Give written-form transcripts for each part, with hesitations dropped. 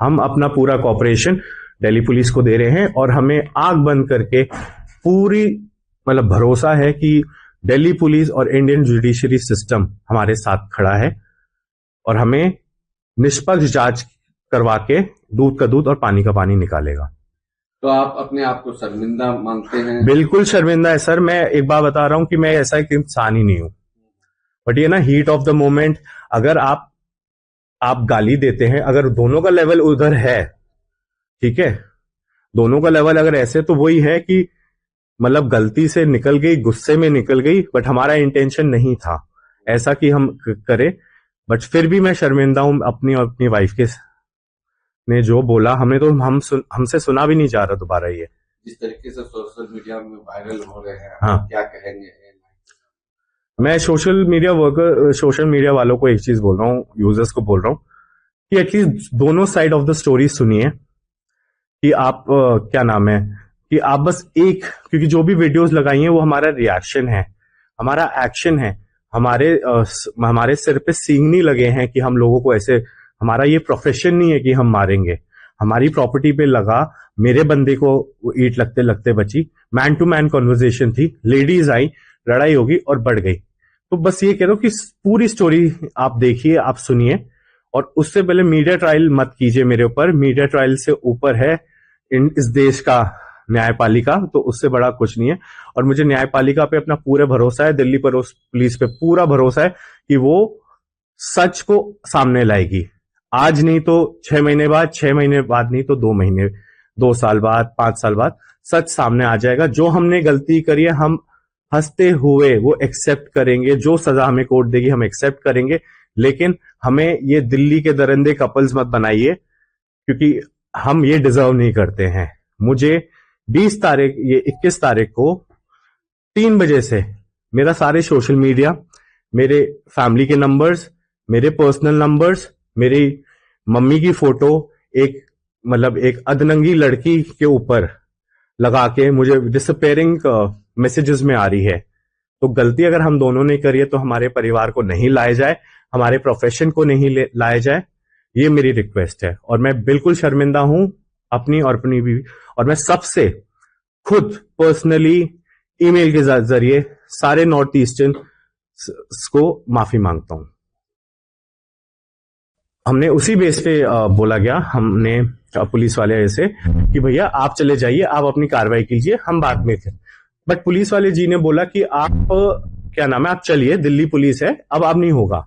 हम अपना पूरा कॉपरेशन दिल्ली पुलिस को दे रहे हैं और हमें आंख बंद करके पूरी मतलब भरोसा है कि दिल्ली पुलिस और इंडियन जुडिशरी सिस्टम हमारे साथ खड़ा है और हमें निष्पक्ष जांच करवा के दूध का दूध और पानी का पानी निकालेगा। तो आप अपने आप को शर्मिंदा मानते हैं? बिल्कुल शर्मिंदा है सर। मैं एक बार बता रहा हूं कि मैं ऐसा एक इंसान ही नहीं हूं, बट ये ना हीट ऑफ द मोमेंट, अगर आप गाली देते हैं, अगर दोनों का लेवल उधर है, ठीक है, दोनों का लेवल अगर ऐसे, तो वही है कि मतलब गलती से निकल गई, गुस्से में निकल गई, बट हमारा इंटेंशन नहीं था ऐसा कि हम करें। बट फिर भी मैं शर्मिंदा हूं अपनी और अपनी वाइफ के ने जो बोला, हमें तो हमसे सुना भी नहीं जा रहा दोबारा। ये जिस तरीके से सोशल मीडिया में वायरल हो रहे हैं, हाँ, क्या कहेंगे? मैं सोशल मीडिया वालों को एक चीज बोल रहा हूँ, यूजर्स को बोल रहा हूँ कि एटलीस्ट दोनों साइड ऑफ द स्टोरी सुनिए। कि आप क्या नाम है कि आप बस एक, क्योंकि जो भी वीडियोस लगाई हैं वो हमारा रिएक्शन है, हमारा एक्शन है, हमारे सिर पे सींग नहीं लगे हैं कि हम लोगों को ऐसे, हमारा ये प्रोफेशन नहीं है कि हम मारेंगे। हमारी प्रॉपर्टी पे लगा, मेरे बंदे को ईंट लगते लगते बची, मैन टू मैन कॉन्वर्जेशन थी, लेडीज आई, लड़ाई होगी और बढ़ गई। तो बस ये कह रहा हूं कि पूरी स्टोरी आप देखिए, आप सुनिए, और उससे पहले मीडिया ट्रायल मत कीजिए मेरे ऊपर। मीडिया ट्रायल से ऊपर है इस देश का न्यायपालिका, तो उससे बड़ा कुछ नहीं है। और मुझे न्यायपालिका पे अपना पूरा भरोसा है, दिल्ली पुलिस पे पूरा भरोसा है कि वो सच को सामने लाएगी। आज नहीं तो 6 महीने बाद, 6 महीने बाद नहीं तो 2 महीने, 2 साल बाद, 5 साल बाद सच सामने आ जाएगा। जो हमने गलती करी है हम हंसते हुए वो एक्सेप्ट करेंगे, जो सजा हमें कोर्ट देगी हम एक्सेप्ट करेंगे। लेकिन हमें ये दिल्ली के दरिंदे कपल्स मत बनाइए, क्योंकि हम ये डिजर्व नहीं करते हैं। मुझे 21 तारीख को 3 बजे से मेरा सारे सोशल मीडिया, मेरे फैमिली के नंबर्स, मेरे पर्सनल नंबर्स, मेरी मम्मी की फोटो एक अधनंगी लड़की के ऊपर लगा के मुझे डिसअपेयरिंग मैसेजेस में आ रही है। तो गलती अगर हम दोनों ने करी है तो हमारे परिवार को नहीं लाया जाए, हमारे प्रोफेशन को नहीं लाया जाए, ये मेरी रिक्वेस्ट है। और मैं बिल्कुल शर्मिंदा हूं अपनी और अपनी बीवी, और मैं सबसे खुद पर्सनली ईमेल के जरिए सारे नॉर्थ ईस्टर्न को माफी मांगता हूं। हमने उसी बेस पे बोला गया, हमने पुलिस वाले ऐसे कि भैया आप चले जाइए, आप अपनी कार्रवाई कीजिए, हम बाद में थे। बट पुलिस वाले जी ने बोला कि आप क्या नाम है, आप चलिए, दिल्ली पुलिस है, अब आप नहीं होगा।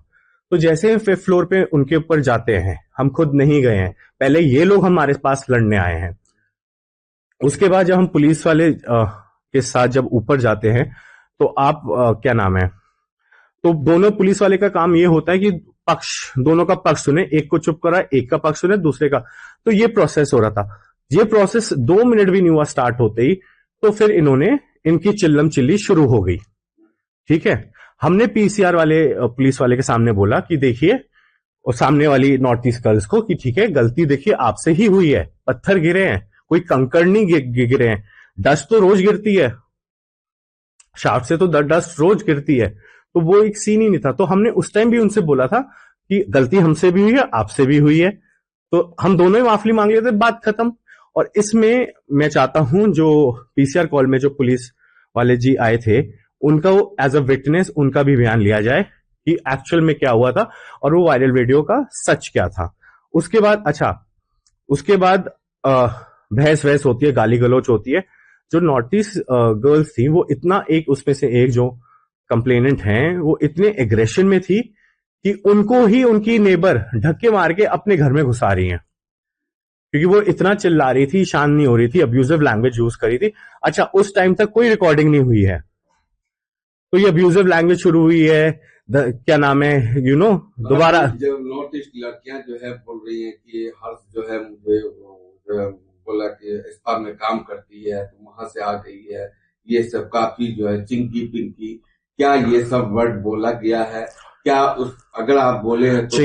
तो जैसे 5th फ्लोर पे उनके ऊपर जाते हैं, हम खुद नहीं गए हैं, पहले ये लोग हमारे पास लड़ने आए हैं। उसके बाद जब हम पुलिस वाले के साथ जब ऊपर जाते हैं तो आप क्या नाम है, तो दोनों पुलिस वाले का काम ये होता है कि दोनों का पक्ष सुने, एक को चुप करा, एक का पक्ष सुने, दूसरे का। तो ये प्रोसेस हो रहा था। ये प्रोसेस 2 मिनट भी नहीं हुआ स्टार्ट होते ही, तो फिर इनकी चिल्लम चिल्ली शुरू हो गई। ठीक है, हमने पीसीआर वाले पुलिस वाले के सामने बोला कि देखिए, और सामने वाली नॉर्थ ईस्ट गर्ल्स को कि ठीक है, गलती देखिए आपसे ही हुई है, पत्थर गिरे हैं, कोई कंकड़ नहीं गिरे हैं, डस्ट तो रोज गिरती है, शाफ्ट से तो डस्ट रोज गिरती है, तो वो एक सीन ही नहीं था। तो हमने उस टाइम भी उनसे बोला था कि गलती हमसे भी हुई है, आपसे भी हुई है, तो हम दोनों ही माफी मांग लेते, बात खत्म। और इसमें मैं चाहता हूं जो पीसीआर कॉल में जो पुलिस वाले जी आए थे, उनका एज अ विटनेस उनका भी बयान लिया जाए कि एक्चुअल में क्या हुआ था और वो वायरल वीडियो का सच क्या था। उसके बाद बहस वहस होती है, गाली गलौच होती है। जो नॉर्थ ईस्ट गर्ल्स थी वो इतना, एक उसमें से एक जो कंप्लेनेंट हैं वो इतने एग्रेशन में थी कि उनको ही उनकी नेबर धक्के मार के अपने घर में घुसा रही हैं, क्योंकि वो इतना चिल्ला रही थी, शांत नहीं हो रही थी, अब्यूजिव लैंग्वेज यूज करी थी। अच्छा, उस टाइम तक कोई रिकॉर्डिंग नहीं हुई है, तो ये अब्यूजिव लैंग्वेज शुरू हुई है, क्या नाम है, दोबारा जो नॉर्थ ईस्ट लड़कियां जो है बोल रही हैं कि हर्ष जो है मुझे बोला कि स्पा में काम करती है, तो वहां से आ गई है, ये सब काफी जो है चिंकी पिंकी, क्या ये सब वर्ड बोला गया है? क्या अगर आप बोले हैं तो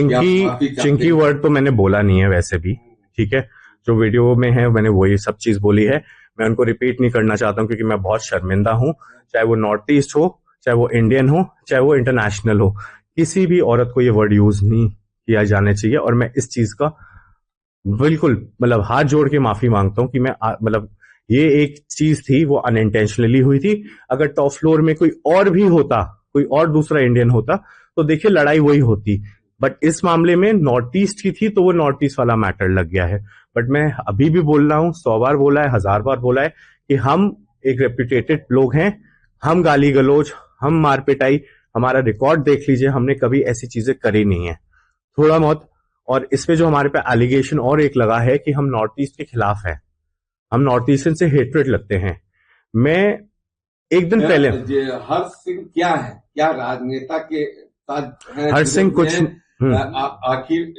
चिंकी वर्ड तो मैंने बोला नहीं है वैसे भी, ठीक है, जो वीडियो में है मैंने वही सब चीज बोली है। मैं उनको रिपीट नहीं करना चाहता हूं, क्योंकि मैं बहुत शर्मिंदा हूं, चाहे वो नॉर्थ ईस्ट हो, चाहे वो इंडियन हो, चाहे वो इंटरनेशनल हो, किसी भी औरत को ये वर्ड यूज नहीं किया जाना चाहिए। और मैं इस चीज का बिल्कुल, मतलब हाथ जोड़ के माफी मांगता हूँ कि मैं मतलब ये एक चीज थी वो अनइंटेंशनली हुई थी। अगर टॉप फ्लोर में कोई और भी होता, कोई और दूसरा इंडियन होता, तो देखिए लड़ाई वही होती। बट इस मामले में नॉर्थ ईस्ट की थी तो वो नॉर्थ ईस्ट वाला मैटर लग गया है। बट मैं अभी भी बोल रहा हूँ, 100 बार बोला है, 1000 बार बोला है कि हम एक रेप्यूटेटेड लोग हैं। हम गाली गलौज, हम मारपिटाई, हमारा रिकॉर्ड देख लीजिए, हमने कभी ऐसी चीजें करी नहीं है। थोड़ा बहुत, और इसमें जो हमारे पे एलिगेशन और एक लगा है कि हम नॉर्थ ईस्ट के खिलाफ है, हम नॉर्थ ईस्टर्न से हेट्रेड लगते हैं। मैं एक दिन पहले हर्ष सिंह क्या है, क्या राजनेता के साथ हैं, हर जुड़े सिंह हुए कुछ हैं? आखिर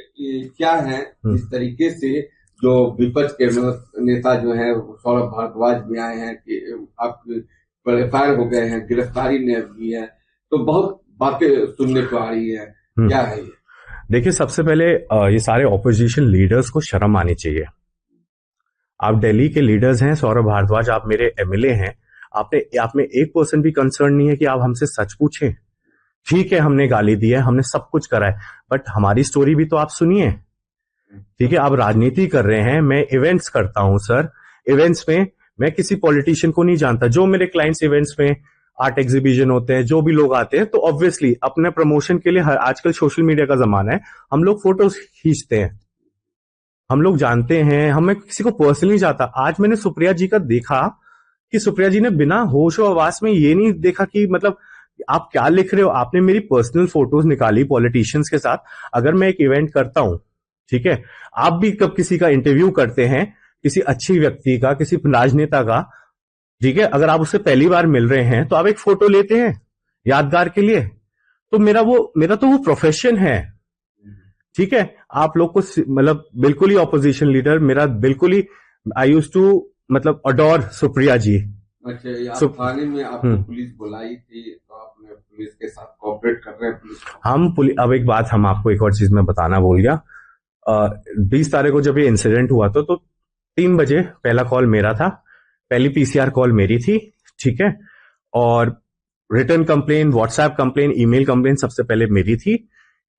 क्या है जिस तरीके से जो विपक्ष के नेता जो है सौरभ भारद्वाज भी आए हैं कि आप फायर हो गए हैं, गिरफ्तारी ने की है, तो बहुत बातें सुनने को आ रही है, क्या है ये? देखिए, सबसे पहले ये सारे ऑपोजिशन लीडर्स को शर्म आनी चाहिए। आप दिल्ली के लीडर्स हैं, सौरभ भारद्वाज आप मेरे एमएलए हैं, आपने आप में 1% भी कंसर्न नहीं है कि आप हमसे सच पूछें। ठीक है, हमने गाली दी है, हमने सब कुछ करा है, बट हमारी स्टोरी भी तो आप सुनिए। ठीक है, आप राजनीति कर रहे हैं, मैं इवेंट्स करता हूं सर। इवेंट्स में मैं किसी पॉलिटिशियन को नहीं जानता। जो मेरे क्लाइंट्स इवेंट्स में आर्ट एग्जीबिशन होते हैं, जो भी लोग आते हैं, तो ऑब्वियसली अपने प्रमोशन के लिए आजकल सोशल मीडिया का जमाना है, हम लोग फोटोज खींचते हैं, हम लोग जानते हैं, हमें किसी को पर्सनली जाता। आज मैंने सुप्रिया जी का देखा कि सुप्रिया जी ने बिना होशो आवास में ये नहीं देखा कि मतलब आप क्या लिख रहे हो। आपने मेरी पर्सनल फोटोज निकाली पॉलिटिशियंस के साथ। अगर मैं एक इवेंट करता हूं, ठीक है, आप भी कब किसी का इंटरव्यू करते हैं, किसी अच्छी व्यक्ति का, किसी राजनेता का, ठीक है, अगर आप उससे पहली बार मिल रहे हैं तो आप एक फोटो लेते हैं यादगार के लिए। तो मेरा तो वो प्रोफेशन है। ठीक है, आप लोग को मतलब बिल्कुल ही ऑपोजिशन लीडर मेरा बिल्कुल ही, आई यूज टू मतलब अडोर सुप्रिया जी। अच्छा, आप थाने में आपको पुलिस बुलाई थी तो आपने पुलिस के साथ कोऑपरेट कर रहे हैं? पुलिस अब एक बात हम आपको एक और चीज में बताना भूल गया। 20 तारीख को जब ये इंसिडेंट हुआ तो 3 बजे पहला कॉल मेरा था, पहली पीसीआर कॉल मेरी थी। ठीक है, और return complain, WhatsApp complain, email complain सबसे पहले मेरी थी।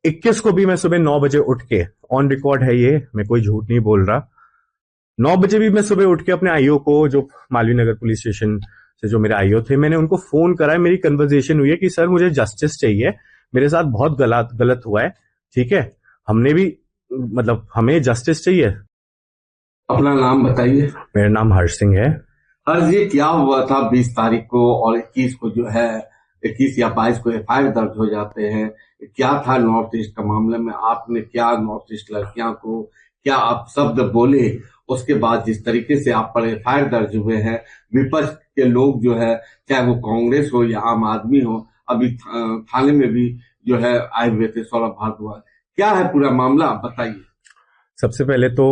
21 को भी मैं सुबह 9 बजे उठ के, ऑन रिकॉर्ड है ये, मैं कोई झूठ नहीं बोल रहा, 9 बजे भी मैं सुबह उठ के अपने आईओ को, जो मालवीय नगर पुलिस स्टेशन से जो मेरे आईओ थे, मैंने उनको फोन करा है। मेरी कन्वर्सेशन हुई है कि सर मुझे जस्टिस चाहिए, मेरे साथ बहुत गलत हुआ है। ठीक है, हमने भी मतलब हमें जस्टिस चाहिए। अपना नाम बताइए। मेरा नाम हर्ष सिंह है। हर्ष जी, क्या हुआ था 20 तारीख को और 21 को जो है, 21 या 22 को एफआईआर दर्ज हो जाते हैं? क्या था नॉर्थ ईस्ट का मामले में? आपने क्या नॉर्थ ईस्ट लड़कियां को क्या आप शब्द बोले? उसके बाद जिस तरीके से आप पर एफआईआर दर्ज हुए हैं, विपक्ष के लोग जो है, चाहे वो कांग्रेस हो या आम आदमी हो, अभी थाने में भी जो है आए हुए थे सौरभ भारद्वाज। क्या है पूरा मामला, आप बताइए। सबसे पहले तो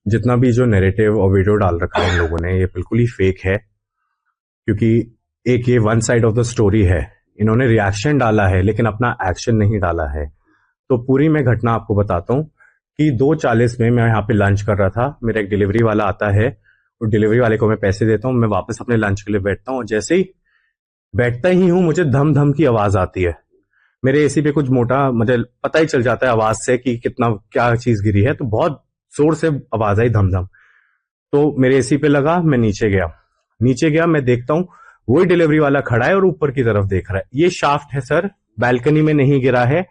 जितना भी जो नैरेटिव और वीडियो डाल रखा है इन लोगों ने, ये बिल्कुल ही फेक है, क्योंकि एक ये one side of the story है। इन्होंने रिएक्शन डाला है लेकिन अपना एक्शन नहीं डाला है। तो पूरी मैं घटना आपको बताता हूँ कि 2:40 में मैं यहाँ पे लंच कर रहा था, मेरा एक डिलीवरी वाला आता है, और डिलीवरी वाले को मैं पैसे देता हूँ, मैं वापस अपने लंच के लिए बैठता हूँ। जैसे ही बैठता ही हूँ, मुझे धम धम की आवाज आती है। मेरे एसी पे कुछ मोटा, मुझे पता ही चल जाता है आवाज से कि कितना क्या चीज गिरी है, तो बहुत जोर से आवाज आई, धम धम। तो मेरे एसी पे लगा, मैं नीचे गया, मैं देखता हूँ वही डिलीवरी वाला खड़ा है और ऊपर की तरफ देख रहा है। ये शाफ्ट है सर, बैल्कनी में नहीं गिरा है।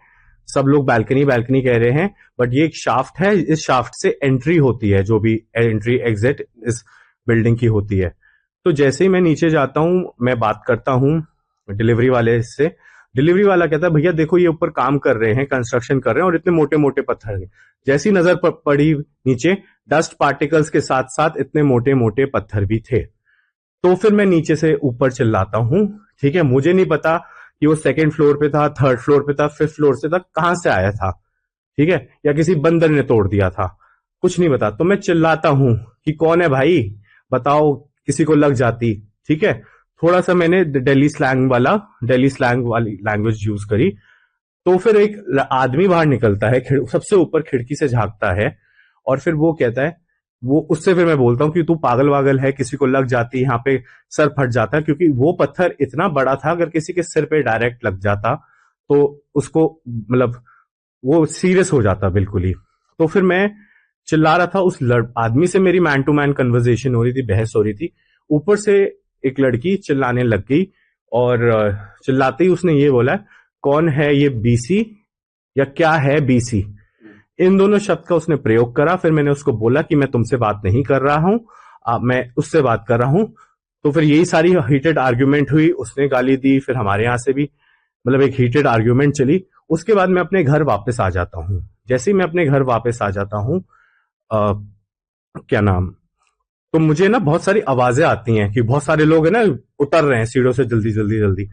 सब लोग बैल्कनी बैल्कनी कह रहे हैं, बट ये एक शाफ्ट है, इस शाफ्ट से एंट्री होती है, जो भी एंट्री एग्जिट इस बिल्डिंग की होती है। तो जैसे ही मैं नीचे जाता हूं, मैं बात करता हूं डिलीवरी वाले से। डिलीवरी वाला कहता है भैया देखो ये ऊपर काम कर रहे हैं, कंस्ट्रक्शन कर रहे हैं, और इतने मोटे मोटे पत्थर हैं। जैसी नजर पड़ी नीचे, डस्ट पार्टिकल्स के साथ साथ इतने मोटे मोटे पत्थर भी थे। तो फिर मैं नीचे से ऊपर चिल्लाता हूं। ठीक है, मुझे नहीं पता कि वो सेकंड फ्लोर पे था, थर्ड फ्लोर पे था, फिफ्थ फ्लोर से था, कहां से आया था, ठीक है, या किसी बंदर ने तोड़ दिया था, कुछ नहीं पता। तो मैं चिल्लाता हूं कि कौन है भाई, बताओ, किसी को लग जाती। ठीक है, थोड़ा सा मैंने दिल्ली स्लैंग वाली लैंग्वेज यूज करी। तो फिर एक आदमी बाहर निकलता है, सबसे ऊपर खिड़की से झांकता है, और फिर वो कहता है, वो उससे फिर मैं बोलता हूँ कि तू पागल वागल है, किसी को लग जाती, यहाँ पे सर फट जाता है, क्योंकि वो पत्थर इतना बड़ा था, अगर किसी के सिर पे डायरेक्ट लग जाता तो उसको मतलब वो सीरियस हो जाता बिल्कुल ही। तो फिर मैं चिल्ला रहा था। उस आदमी से मेरी मैन टू मैन कन्वर्सेशन हो रही थी, बहस हो रही थी। ऊपर से एक लड़की चिल्लाने लग गई और चिल्लाते ही उसने ये बोला, कौन है ये बीसी या क्या है बीसी। इन दोनों शब्द का उसने प्रयोग करा। फिर मैंने उसको बोला कि मैं तुमसे बात नहीं कर रहा हूं, मैं उससे बात कर रहा हूं। तो फिर यही सारी हीटेड आर्ग्यूमेंट हुई, उसने गाली दी, फिर हमारे यहां से भी मतलब एक हीटेड आर्ग्यूमेंट चली। उसके बाद मैं अपने घर वापस आ जाता हूँ। जैसे ही मैं अपने घर वापस आ जाता हूँ, क्या नाम, तो मुझे ना बहुत सारी आवाजें आती हैं कि बहुत सारे लोग है ना उतर रहे हैं सीढ़ियों से जल्दी जल्दी जल्दी।